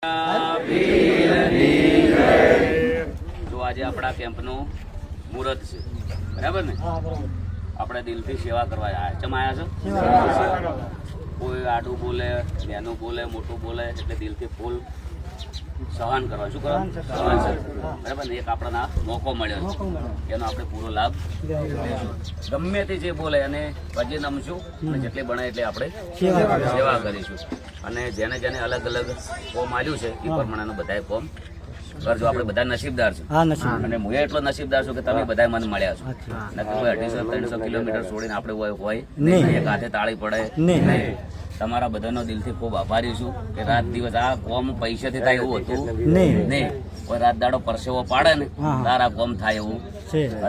તો આજે આપણા કેમ્પનું મુહૂર્ત છે, બરાબર ને? આપણે દિલથી સેવા કરવા આવ્યા. ચમ આવ્યા છો? કોઈ આડું બોલે, નાનું બોલે, મોટું બોલે એટલે દિલથી ફૂલ સહન કરવા. શું કરવાનું? સહન છે, બરાબર ને? એક આપણને મોકો મળ્યો છે, એનો આપણે પૂરો લાભ લેશું. ગમે તે જે બોલે અને પછી નમશું અને જેટલી બને એટલે આપણે સેવા કરીશું. અને જેને જેને અલગ અલગ ફોર્મ આવ્યું છે એ પ્રમાણેનું બધાએ ફોર્મ કરજો. આપણે બધા નસીબદાર છે અને હું એટલો નસીબદાર છું કે તમે બધા મને મળ્યા છો. નક્કી કોઈ 250-300 કિલોમીટર છોડીને આપણે હોય નહીં, એક હાથે તાળી પડે નહીં. તમારા બધાનો દિલથી ખૂબ આભારી છું કે રાત દિવસ આ કોમ પૈસાથી થાય એવું હતું નહીં. કોઈ રાત દાડો પરસેવો પાડે ને તારા કોમ થાય એવું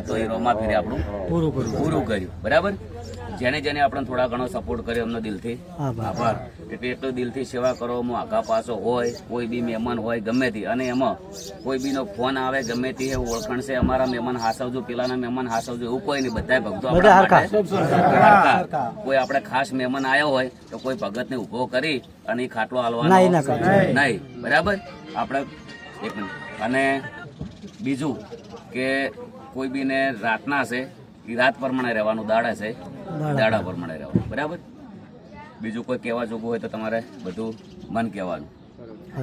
તો એ રોમા ફેરે આપણું પૂરું કર્યું, બરાબર? જેને જેને આપણે થોડા ઘણો સપોર્ટ કર્યો એમનો દિલથી આભાર. એટલે એટલો દિલથી સેવા કરો. હું આગા પાછો હોય, કોઈ બી મહેમાન હોય ગમે તે, અને એમાં કોઈ બીનો ફોન આવે ગમે તે ઓળખણ છે, અમારા મહેમાન હાસવજો, પેલાના મહેમાન હાસવજો, એવું કોઈ નહીં. બધા ભક્તો કોઈ આપણે ખાસ મહેમાન આવ્યો હોય તો કોઈ ભગતને ઉભો કરી અને ખાટલો હાલવાનો નહીં, બરાબર? આપણે એક મિનિટ. અને બીજું કે કોઈ બીને રાતના છે એ રાત પ્રમાણે રહેવાનું, દાડા છે દાડા પ્રમાણે રહેવાનું, બરાબર? બીજું કોઈ કહેવા જોગું હોય તો તમારે બધું મન કહેવાનું,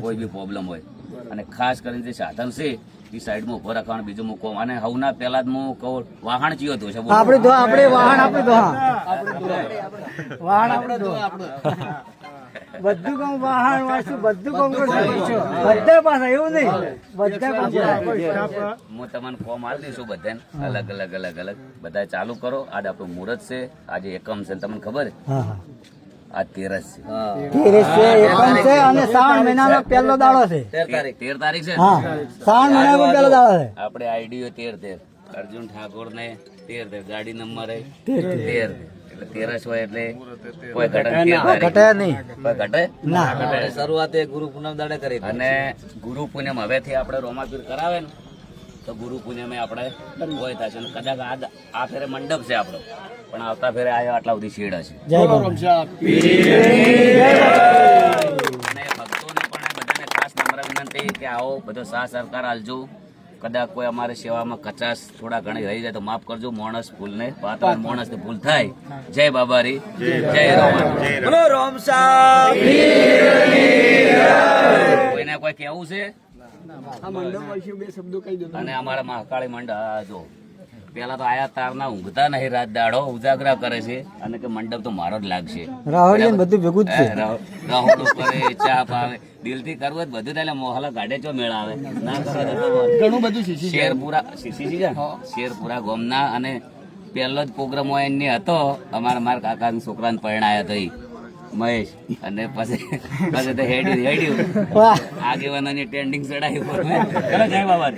કોઈ બી પ્રોબ્લેમ હોય. અને ખાસ કરીને જે સાધન છે એ સાઈડમાં ઉભો રાખવાનું. બીજું મૂકો. અને હવના પહેલા જ હું કહું વાહન ચિયો હતું છે, બધું કામ વાહન વાંચું, બધું કામ બધા પાસે એવું નહીં, બધા હું તમને ફોર્મ આપી દઈશું બધાને અલગ અલગ અલગ અલગ. બધા ચાલુ કરો. આજે આપણું મુહૂર્ત છે, આજે એકમ છે, તમને ખબર છે? આ 13 છે અને શ્રાવણ મહિનાનો પહેલો દાડો છે. 13 તારીખ છે. શ્રાવણ મહિનાનો પહેલો દાડો છે. આપણે આઈડીઓ 13 અર્જુન ઠાકોર ને 13 ગાડી નંબર 13 13 હોય એટલે કોઈ ઘટે નહીં. શરૂઆતે ગુરુ પૂનમ દાડે કરી. અને ગુરુ પૂનમ હવેથી આપણે રોમાપીર કરાવે ને તો ગુરુ પૂનમે આપણે હોય થશે. કદાચ આ ફેરે મંડપ છે આપણો, પણ આવતા ફેરે આવ્યો આટલા બધી શેડ હશે. અને ભક્તોને પણ બધાને ખાસ નમ્ર વિનંતી કે આવો બધો સાથ સરકાર આલજો. કદાચ કોઈ અમારી સેવામાં કચાશ થોડા ઘણી રહી જાય તો માફ કરજો. માણસ ભૂલને પાત્ર માણસ ને ભૂલ થાય. જય બાબારી, જય રોમ. કોઈને કોઈ કેવું છે? અને અમારા મહાકાળી મંડપ જો પેલા તો આયા તારના ઊંઘતા નહીં, રાત દાડો ઉજાગરા કરે છે. અને કે મંડપ તો મારો જ લાગશે. રાહુલ બધું ભેગું જ છે. રાહુલ કરે, ચા પાવે, દિલથી કરવું જ બધું થાય. મોહલા ગાડે ચો મેળ આવે ના કરે ઘણું બધું. શેરપુરા ગોમના અને પહેલો જ પ્રોગ્રામ હોય એની હતો. મારા કાકાના છોકરાને પરણાયા હતો મહેશ. અને પછી તો હેડ્યું આગેવાનોની ટેન્ડિંગ ચડાવી. જય બાબા.